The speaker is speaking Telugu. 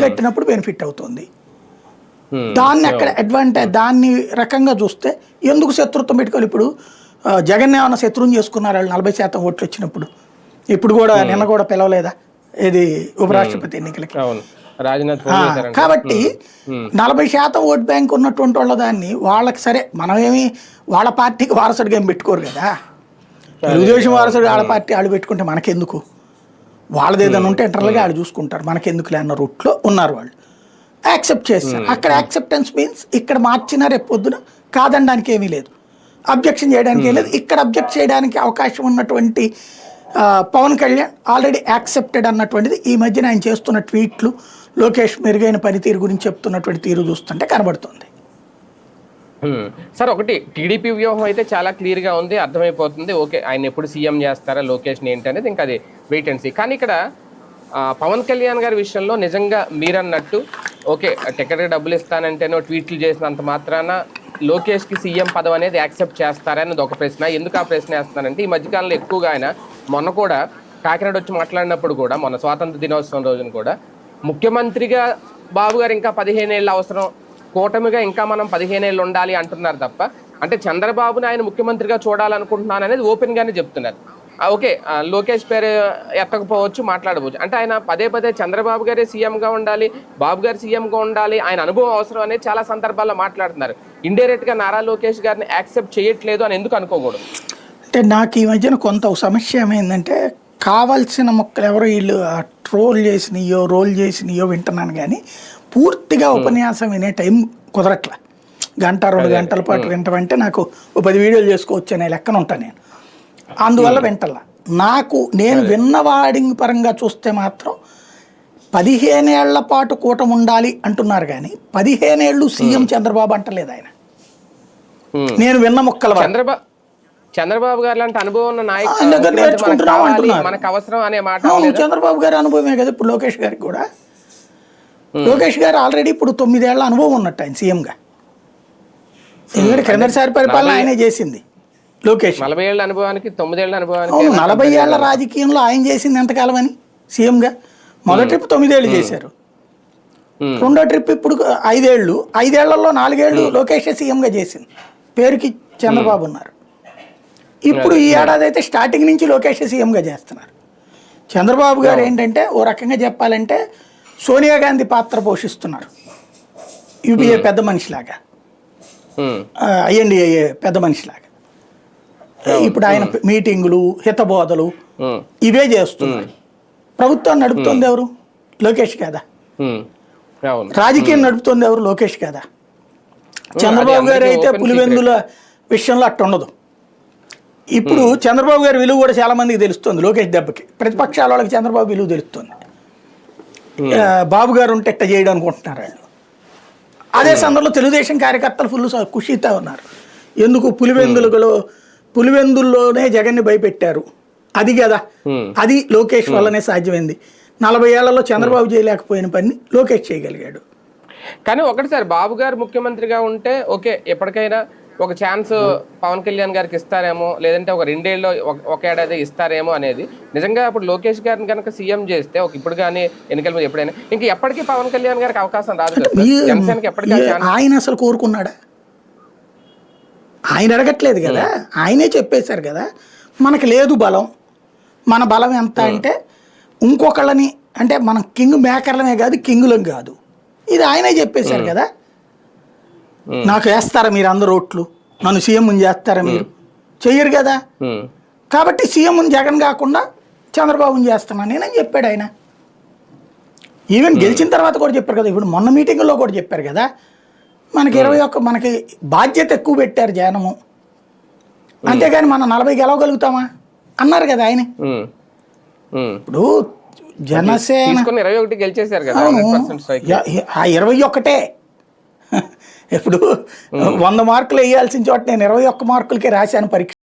కట్టినప్పుడు బెనిఫిట్ అవుతుంది. దాన్ని అక్కడ అడ్వాంటేజ్ దాన్ని రకంగా చూస్తే ఎందుకు శత్రుత్వం పెట్టుకోవాలి? ఇప్పుడు జగన్ ఏమన్నా శత్రువుని చేసుకున్నారు వాళ్ళు 40% ఓట్లు వచ్చినప్పుడు. ఇప్పుడు కూడా నిన్న కూడా పిలవలేదా ఇది ఉపరాష్ట్రపతి ఎన్నికలకి? కాబట్టి 40% ఓట్ బ్యాంక్ ఉన్నటువంటి వాళ్ళ దాన్ని వాళ్ళకి సరే మనమేమి వాళ్ళ పార్టీకి వారసుడిగా ఏం పెట్టుకోరు కదా. తెలుగుదేశం వారసుడు వాళ్ళ పార్టీ వాళ్ళు పెట్టుకుంటే మనకెందుకు? వాళ్ళది ఏదైనా ఉంటే ఇంటర్నల్గా వాళ్ళు చూసుకుంటారు, మనకెందుకులే అన్న రూట్లో ఉన్నారు వాళ్ళు. యాక్సెప్ట్ చేస్తారు. అక్కడ యాక్సెప్టెన్స్ మీన్స్ ఇక్కడ మార్చినా రేపు పొద్దున కాదనడానికి ఏమీ లేదు, అబ్జెక్షన్ చేయడానికి ఏం లేదు. ఇక్కడ అబ్జెక్ట్ చేయడానికి అవకాశం ఉన్నటువంటి పవన్ కళ్యాణ్ ఆల్రెడీ యాక్సెప్టెడ్ అన్నటువంటిది ఈ మధ్యన ఆయన చేస్తున్న ట్వీట్లు, లోకేష్ మెరుగైన పనితీరు గురించి చెప్తున్నటువంటి తీరు చూస్తుంటే కనబడుతుంది. సార్ ఒకటి టీడీపీ వ్యూహం అయితే చాలా క్లియర్గా ఉంది, అర్థమైపోతుంది. ఓకే, ఆయన ఎప్పుడు సీఎం చేస్తారా, లొకేషన్ ఏంటి అనేది ఇంకా అది వెయిట్ అండ్ సీ. కానీ ఇక్కడ పవన్ కళ్యాణ్ గారి విషయంలో నిజంగా మీరన్నట్టు ఓకే టికెట్కి డబ్బులు ఇస్తానంటేనో ట్వీట్లు చేసినంత మాత్రాన లోకేష్కి సీఎం పదవి అనేది యాక్సెప్ట్ చేస్తారనేది ఒక ప్రశ్న. ఎందుకు ఆ ప్రశ్న వేస్తున్నానంటే ఈ మధ్యకాలంలో ఎక్కువగా ఆయన మొన్న కూడా కాకినాడ వచ్చి మాట్లాడినప్పుడు కూడా మొన్న స్వాతంత్ర దినోత్సవం రోజున కూడా ముఖ్యమంత్రిగా బాబు గారు ఇంకా 15 ఏళ్ళు అవసరం, కూటమిగా ఇంకా మనం 15 ఏళ్ళు ఉండాలి అంటున్నారు తప్ప అంటే చంద్రబాబుని ఆయన ముఖ్యమంత్రిగా చూడాలనుకుంటున్నాను అనేది ఓపెన్గానే చెప్తున్నారు. ఓకే లోకేష్ పేరు ఎత్తకపోవచ్చు, మాట్లాడవచ్చు. అంటే ఆయన పదే పదే చంద్రబాబు గారే సీఎంగా ఉండాలి, బాబు గారు సీఎంగా ఉండాలి, ఆయన అనుభవం అవసరం అనేది చాలా సందర్భాల్లో మాట్లాడుతున్నారు. ఇండైరెక్ట్గా నారా లోకేష్ గారిని యాక్సెప్ట్ చేయట్లేదు అని ఎందుకు అనుకోకూడదు? అంటే నాకు ఈ మధ్యన కొంత సమస్య ఏమైందంటే కావాల్సిన మొక్కలు ఎవరో వీళ్ళు ట్రోల్ చేసినయో రోల్ చేసినయో వింటున్నాను, కానీ పూర్తిగా ఉపన్యాసం వినే టైం కుదరట్ల. 1-2 గంటల పాటు వింటామంటే నాకు 10 వీడియోలు చేసుకోవచ్చు అనే లెక్కన ఉంటాను నేను. అందువల్ల వింటల్లా. నేను విన్న వాడింగ్ పరంగా చూస్తే మాత్రం 15 ఏళ్ల పాటు కూటమి ఉండాలి అంటున్నారు, కానీ 15 ఏళ్ళు సీఎం చంద్రబాబు అంటలేదు ఆయన. నేను విన్న మొక్కల చంద్రబాబు గారు లాంటి అనుభవం ఉన్న నేర్చుకుంటున్నాం అంటున్నారు. మనకు అవసరం అనే మాట చంద్రబాబు గారి అనుభవమే కదా ఇప్పుడు లోకేష్ గారికి కూడా. లోకేష్ గారు ఆల్రెడీ ఇప్పుడు 9 ఏళ్ల అనుభవం ఉన్నట్టు ఆయన సీఎంగా. ఎందుకంటే క్రిందటిసారి పరిపాలన ఆయనే చేసింది లోకేష్. 40 ఏళ్ల అనుభవానికి 9 ఏళ్ల అనుభవానికి 40 ఏళ్ల రాజకీయంలో ఆయన చేసింది ఎంతకాలం అని సీఎంగా. మొదటి ట్రిప్ 9 ఏళ్ళు చేశారు, రెండో ట్రిప్ ఇప్పుడు 5 ఏళ్ళు, 5 ఏళ్లలో 4 ఏళ్ళు లోకేష్ సీఎంగా చేసింది. పేరుకి చంద్రబాబు ఉన్నారు. ఇప్పుడు ఈ ఏడాది అయితే స్టార్టింగ్ నుంచి లోకేష్ సీఎంగా చేస్తున్నారు. చంద్రబాబు గారు ఏంటంటే ఓ రకంగా చెప్పాలంటే సోనియా గాంధీ పాత్ర పోషిస్తున్నారు, యూపీఏ పెద్ద మనిషిలాగా, ఐఎన్డీఏ పెద్ద మనిషిలాగా. ఇప్పుడు ఆయన మీటింగులు, హితబోధలు ఇవే చేస్తున్నారు. ప్రభుత్వాన్ని నడుపుతుంది ఎవరు? లోకేష్ కదా. రాజకీయం నడుపుతుంది ఎవరు? లోకేష్ కదా. చంద్రబాబు గారు అయితే పులివెందుల విషయంలో అట్ట ఉండదు. ఇప్పుడు చంద్రబాబు గారి విలువ కూడా చాలా మందికి తెలుస్తుంది. లోకేష్ దెబ్బకి ప్రతిపక్షాల వాళ్ళకి చంద్రబాబు విలువ తెలుస్తుంది. బాబు గారు ఉంటే ఎట్ట చేయడం అనుకుంటున్నారు వాళ్ళు. అదే సందర్భంలో తెలుగుదేశం కార్యకర్తలు ఫుల్ ఖుషీతో ఉన్నారు. ఎందుకు? పులివెందుల్లోనే జగన్ని భయపెట్టారు, అది కదా, అది లోకేష్ వల్లనే సాధ్యమైంది. 40 ఏళ్లలో చంద్రబాబు చేయలేకపోయిన పని లోకేష్ చేయగలిగాడు. కానీ ఒకటి సార్, బాబు గారు ముఖ్యమంత్రిగా ఉంటే ఓకే ఎప్పటికైనా ఒక ఛాన్స్ పవన్ కళ్యాణ్ గారికి ఇస్తారేమో, లేదంటే ఒక 2 ఏళ్ళు ఒక ఏడాది ఇస్తారేమో అనేది. నిజంగా ఇప్పుడు లోకేష్ గారిని కనుక సీఎం చేస్తే ఇప్పుడు కానీ ఎన్నికల మీద ఎప్పుడైనా ఇంకా ఎప్పటికీ పవన్ కళ్యాణ్ గారికి అవకాశం రాదు. జనసేనకి ఎప్పటికీ ఆయన అసలు కోరుకున్నాడా? ఆయన అడగట్లేదు కదా, ఆయనే చెప్పేశారు కదా మనకి లేదు బలం. మన బలం ఎంత అంటే ఇంకొకళ్ళని, అంటే మనం కింగ్ మేకర్లమే కాదు, కింగులం కాదు. ఇది ఆయనే చెప్పేశారు కదా. నాకు వేస్తారా మీరు అందరు ఓట్లు, నన్ను సీఎం చేస్తారా మీరు? చెయ్యరు కదా. కాబట్టి సీఎం జగన్ కాకుండా చంద్రబాబుని చేస్తున్నా నేనని చెప్పాడు ఆయన. ఈవెన్ గెలిచిన తర్వాత కూడా చెప్పారు కదా. ఇప్పుడు మొన్న మీటింగ్లో కూడా చెప్పారు కదా, మనకి 21 మనకి బాధ్యత ఎక్కువ పెట్టారు జనము, అంతేగాని మనం 40 గెలవగలుగుతామా అన్నారు కదా ఆయన. ఇప్పుడు జనసేన 21 గెలిచేశారు కదా. 21 ఇప్పుడు 100 మార్కులు వేయాల్సిన చోట నేను 21 మార్కులకే రాశాను పరీక్ష.